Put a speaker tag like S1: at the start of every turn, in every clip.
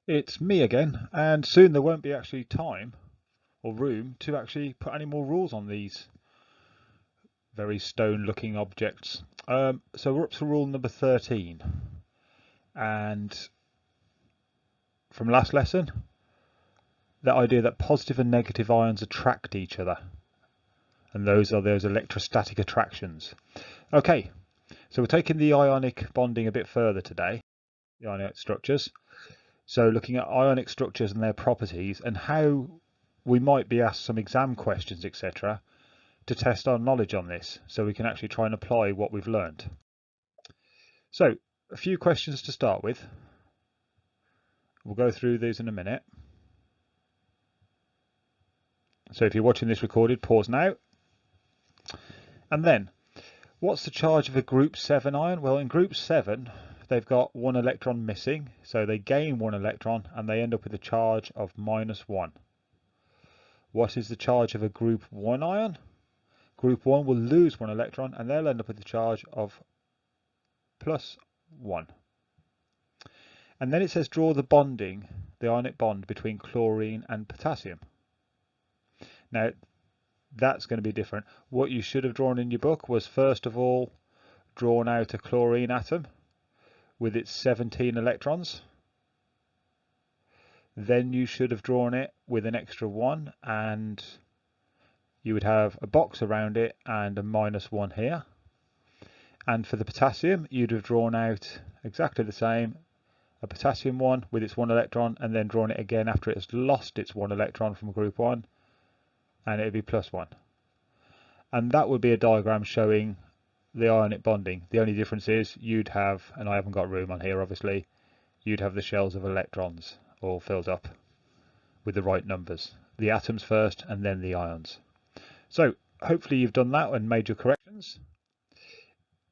S1: It's me again, and soon there won't be actually time or room to actually put any more rules on these very stone looking objects. So we're up to rule number 13, and from last lesson, that idea that positive and negative ions attract each other, and those are those electrostatic attractions. Okay, so we're taking the ionic bonding a bit further today, the ionic structures. So looking at ionic structures and their properties and how we might be asked some exam questions, etc., to test our knowledge on this so we can actually try and apply what we've learned. So a few questions to start with. We'll go through these in a minute. So if you're watching this recorded, pause now. And then, what's the charge of a group 7 ion? Well, in group 7, they've got one electron missing, so they gain one electron and they end up with a charge of -1. What is the charge of a group 1 ion? Group 1 will lose one electron and they'll end up with a charge of +1. And then it says draw the bonding, the ionic bond between chlorine and potassium. Now that's going to be different. What you should have drawn in your book was first of all drawn out a chlorine atom with its 17 electrons. Then you should have drawn it with an extra 1 and you would have a box around it and a -1 here. And for the potassium, you'd have drawn out exactly the same, a potassium one with its 1 electron, and then drawn it again after it has lost its 1 electron from group 1, and it would be +1. And that would be a diagram showing the ionic bonding. The only difference is you'd have, and I haven't got room on here obviously, you'd have the shells of electrons all filled up with the right numbers. The atoms first and then the ions. So hopefully you've done that and made your corrections.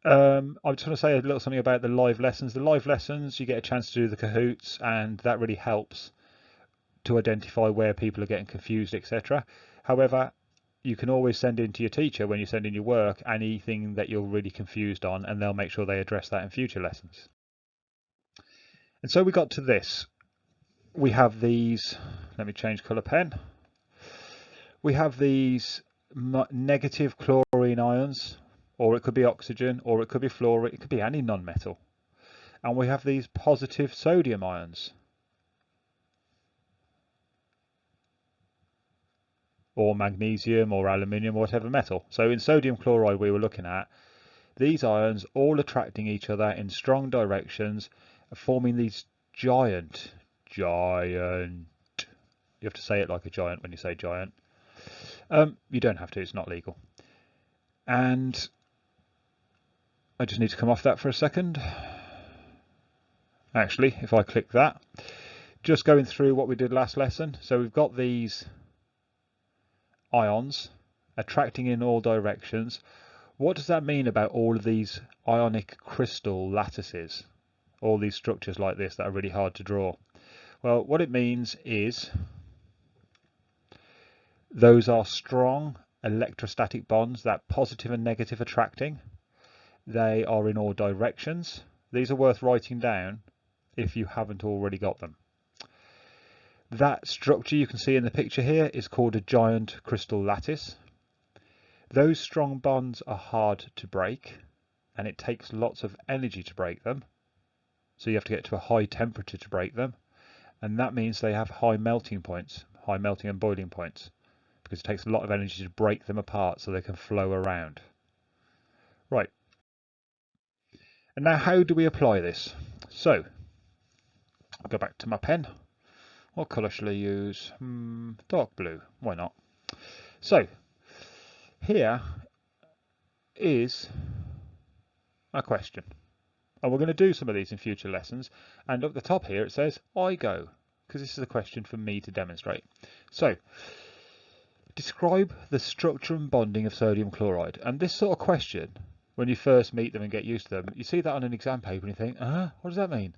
S1: I just want to say a little something about the live lessons. The live lessons, you get a chance to do the Kahoots, and that really helps to identify where people are getting confused, etc. However, you can always send in to your teacher when you send in your work anything that you're really confused on, and they'll make sure they address that in future lessons. And so we got to this. We have these, let me change colour pen. We have these negative chlorine ions, or it could be oxygen, or it could be fluorine, it could be any non-metal. And we have these positive sodium ions, or magnesium, or aluminium, or whatever metal. So in sodium chloride we were looking at, these ions all attracting each other in strong directions, forming these giant, you have to say it like a giant when you say giant. You don't have to, it's not legal. And I just need to come off that for a second. Actually, if I click that, just going through what we did last lesson. So we've got these ions attracting in all directions. What does that mean about all of these ionic crystal lattices? All these structures like this that are really hard to draw. Well, what it means is those are strong electrostatic bonds, that positive and negative attracting. They are in all directions. These are worth writing down if you haven't already got them. That structure you can see in the picture here is called a giant crystal lattice. Those strong bonds are hard to break, and it takes lots of energy to break them. So you have to get to a high temperature to break them, and that means they have high melting points, high melting and boiling points, because it takes a lot of energy to break them apart so they can flow around. Right. And now how do we apply this? So I'll go back to my pen. What colour shall I use? Dark blue. Why not? So here is a question. And we're going to do some of these in future lessons. And up the top here it says I go, because this is a question for me to demonstrate. So describe the structure and bonding of sodium chloride. And this sort of question, when you first meet them and get used to them, you see that on an exam paper and you think, what does that mean?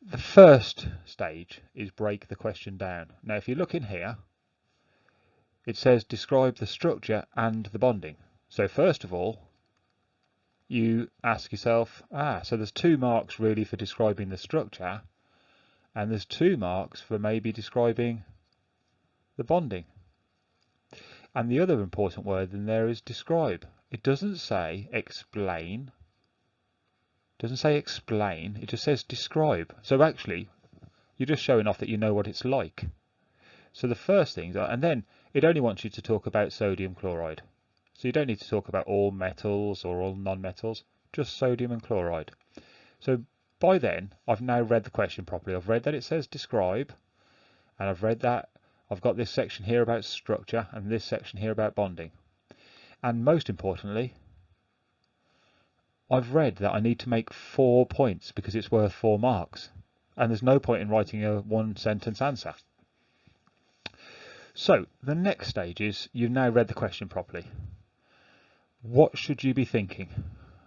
S1: The first stage is break the question down. Now if you look in here, it says describe the structure and the bonding. So first of all, you ask yourself, so there's 2 marks really for describing the structure, and there's 2 marks for maybe describing the bonding. And the other important word in there is describe. It doesn't say explain. It doesn't say explain, it just says describe. So actually, you're just showing off that you know what it's like. So the first things are, and then it only wants you to talk about sodium chloride. So you don't need to talk about all metals or all non-metals, just sodium and chloride. So by then, I've now read the question properly. I've read that it says describe, and I've read that I've got this section here about structure and this section here about bonding. And most importantly, I've read that I need to make 4 points because it's worth 4 marks. And there's no point in writing a 1-sentence answer. So the next stage is you've now read the question properly. What should you be thinking?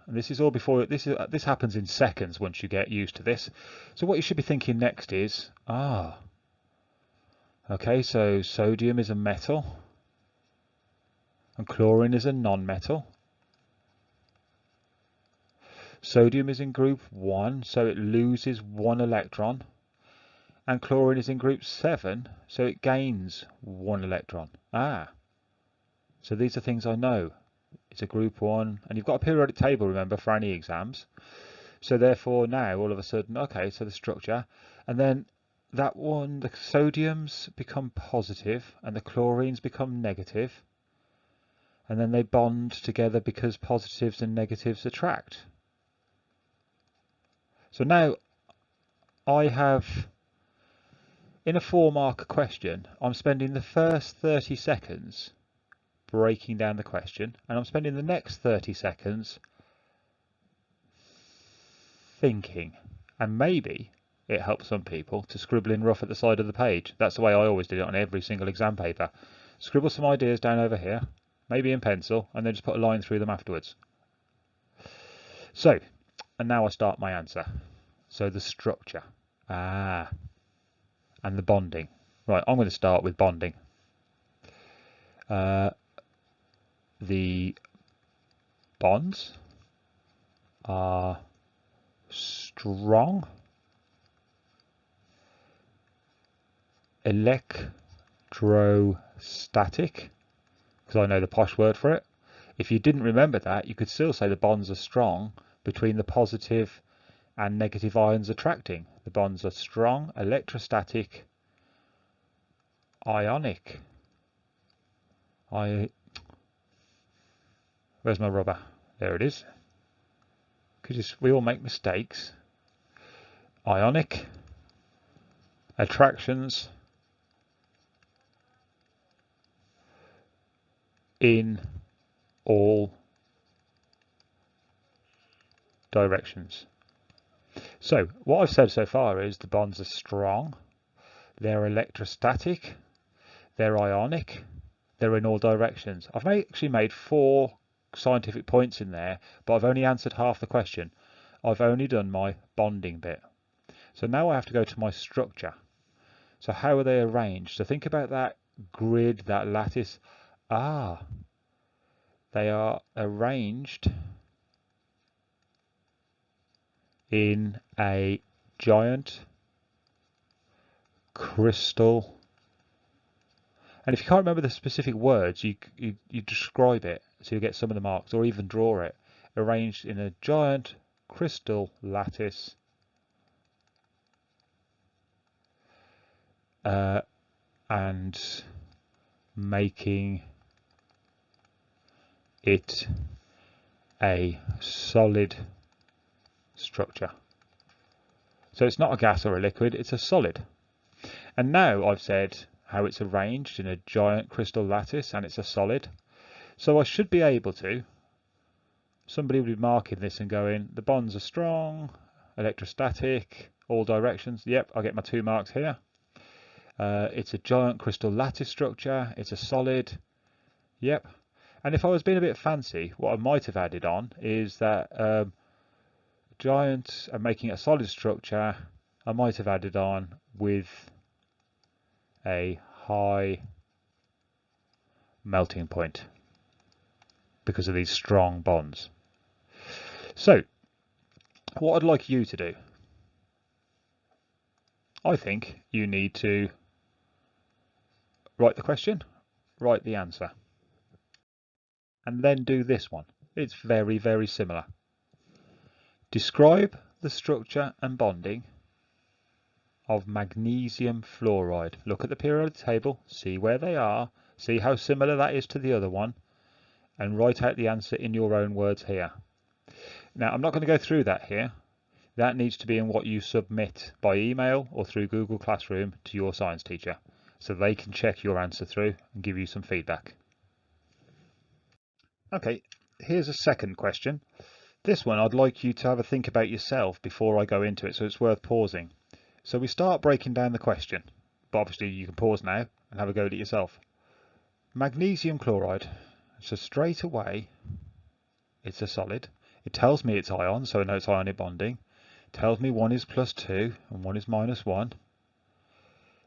S1: And this is all before this happens in seconds once you get used to this. So what you should be thinking next is, okay, so sodium is a metal and chlorine is a non-metal. Sodium is in group 1, so it loses 1 electron, and chlorine is in group 7, so it gains 1 electron. So these are things I know. It's a group 1, and you've got a periodic table, remember, for any exams. So therefore now all of a sudden, okay, so the structure, and then that one, the sodiums become positive and the chlorines become negative, and then they bond together because positives and negatives attract. So now I have, in a 4-mark question, I'm spending the first 30 seconds breaking down the question, and I'm spending the next 30 seconds thinking. And maybe it helps some people to scribble in rough at the side of the page. That's the way I always did it on every single exam paper. Scribble some ideas down over here, maybe in pencil, and then just put a line through them afterwards. So, and now I start my answer. So the structure, and the bonding. Right, I'm going to start with bonding. The bonds are strong, electrostatic, because I know the posh word for it. If you didn't remember that, you could still say the bonds are strong between the positive and negative ions attracting. The bonds are strong, electrostatic, ionic. Where's my rubber? There it is. We all make mistakes. Ionic attractions in all directions. So what I've said so far is the bonds are strong, they're electrostatic, they're ionic, they're in all directions. I've actually made 4 scientific points in there, but I've only answered half the question. I've only done my bonding bit. So now I have to go to my structure. So how are they arranged? So think about that grid, that lattice. They are arranged in a giant crystal. And if you can't remember the specific words, you describe it, so you get some of the marks, or even draw it. Arranged in a giant crystal lattice, and making it a solid structure. So it's not a gas or a liquid, it's a solid. And now I've said how it's arranged in a giant crystal lattice and it's a solid. So I should be able to, somebody would be marking this and going, the bonds are strong, electrostatic, all directions. Yep, I get my 2 marks here. It's a giant crystal lattice structure, it's a solid. Yep. And if I was being a bit fancy, what I might have added on is that giant and making it a solid structure, I might have added on with a high melting point because of these strong bonds. So what I'd like you to do I think you need to write the question, write the answer, and then do this one. It's very, very similar. Describe the structure and bonding of magnesium fluoride. Look at the periodic table, see where they are, see how similar that is to the other one, and write out the answer in your own words here. Now, I'm not going to go through that here. That needs to be in what you submit by email or through Google Classroom to your science teacher, so they can check your answer through and give you some feedback. Okay, here's a second question. This one I'd like you to have a think about yourself before I go into it, so it's worth pausing. So we start breaking down the question, but obviously you can pause now and have a go at it yourself. Magnesium chloride, so straight away it's a solid. It tells me it's ion, so I know it's ionic bonding. It tells me one is +2 and one is -1.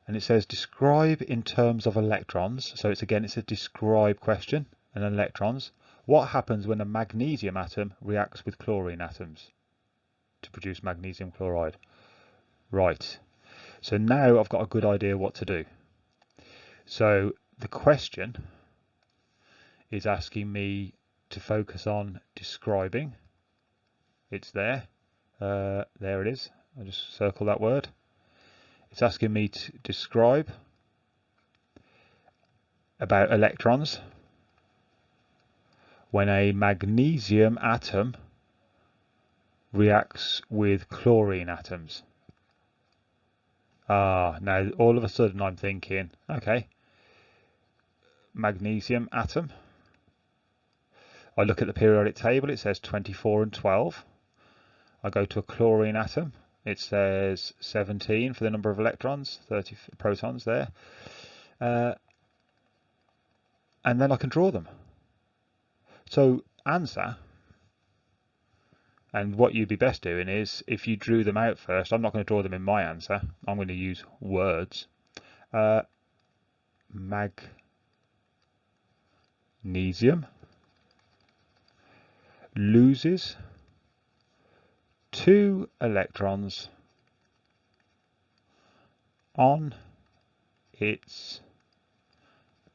S1: And it says describe in terms of electrons, so it's a describe question, and electrons. What happens when a magnesium atom reacts with chlorine atoms to produce magnesium chloride? Right, so now I've got a good idea what to do. So the question is asking me to focus on describing. It's there. There it is. I'll just circle that word. It's asking me to describe about electrons when a magnesium atom reacts with chlorine atoms. Now all of a sudden I'm thinking, okay, magnesium atom. I look at the periodic table, it says 24 and 12. I go to a chlorine atom, it says 17 for the number of electrons, 30 protons there. And then I can draw them. So answer, and what you'd be best doing is if you drew them out first, I'm not going to draw them in my answer, I'm going to use words. Magnesium loses 2 electrons on its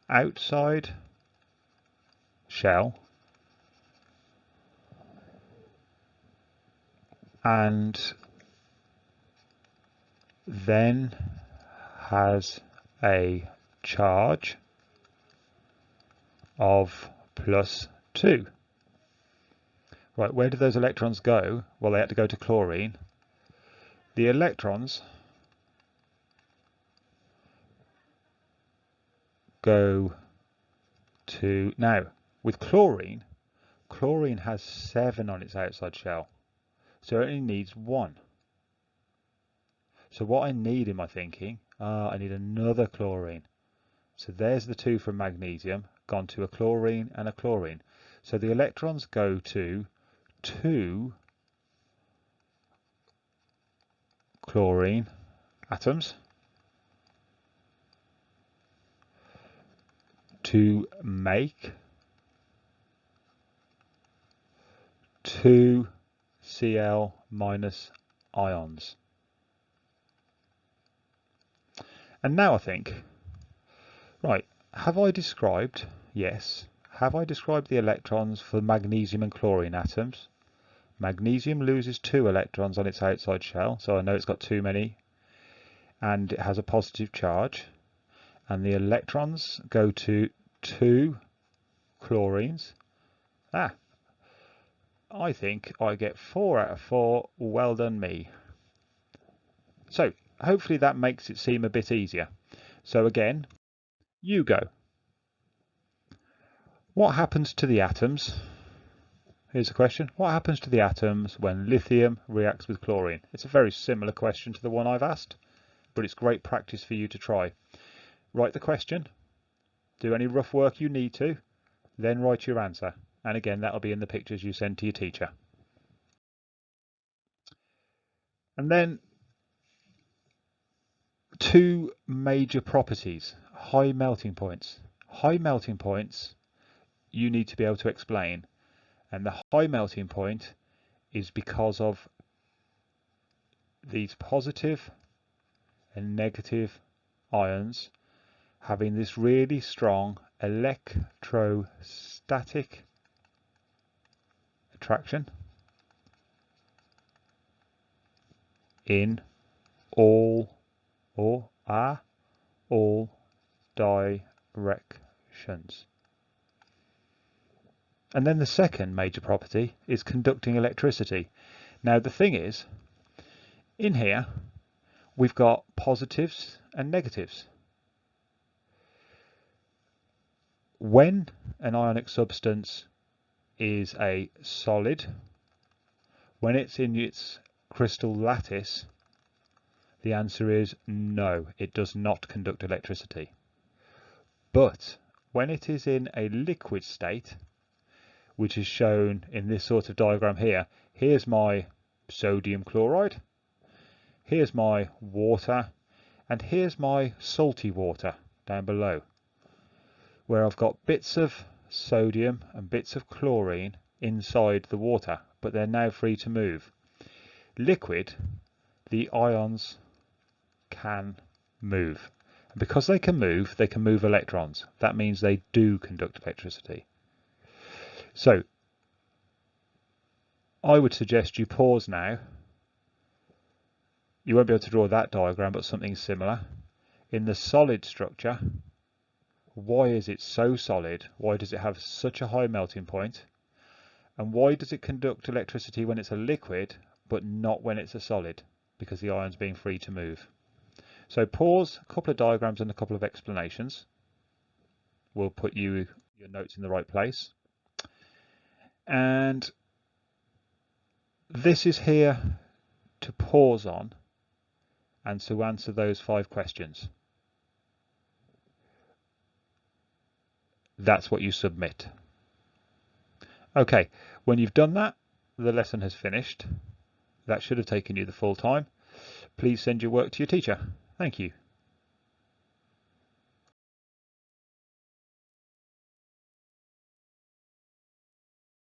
S1: outside shell and then has a charge of +2. Right, where did those electrons go? Well, they had to go to chlorine. The electrons go to, now with chlorine, chlorine has 7 on its outside shell, so it only needs 1. So what I need in my thinking, I need another chlorine. So there's the 2 from magnesium, gone to a chlorine and a chlorine. So the electrons go to 2 chlorine atoms to make 2 Cl- ions. And now I think, right, have I described, yes, have I described the electrons for magnesium and chlorine atoms? Magnesium loses 2 electrons on its outside shell, so I know it's got too many, and it has a positive charge. And the electrons go to 2 chlorines. I think I get 4 out of 4. Well done me. So hopefully that makes it seem a bit easier. So again, you go. What happens to the atoms? Here's a question. What happens to the atoms when lithium reacts with chlorine? It's a very similar question to the one I've asked, but it's great practice for you to try. Write the question, do any rough work you need to, then write your answer. And again, that'll be in the pictures you send to your teacher. And then 2 major properties, high melting points. High melting points you need to be able to explain. And the high melting point is because of these positive and negative ions having this really strong electrostatic attraction in all directions. And then the second major property is conducting electricity. Now the thing is, in here we've got positives and negatives. When an ionic substance is a solid, when it's in its crystal lattice, the answer is no, it does not conduct electricity. But when it is in a liquid state, which is shown in this sort of diagram here, here's my sodium chloride, here's my water, and here's my salty water down below, where I've got bits of sodium and bits of chlorine inside the water, but they're now free to move. Liquid, the ions can move. And because they can move electrons. That means they do conduct electricity. So I would suggest you pause now. You won't be able to draw that diagram, but something similar. In the solid structure, why is it so solid? Why does it have such a high melting point? And why does it conduct electricity when it's a liquid, but not when it's a solid? Because the ions being free to move. So pause, a couple of diagrams and a couple of explanations. We'll put your notes in the right place. And this is here to pause on and to answer those 5 questions. That's what you submit. Okay, when you've done that, the lesson has finished. That should have taken you the full time. Please send your work to your teacher. Thank you.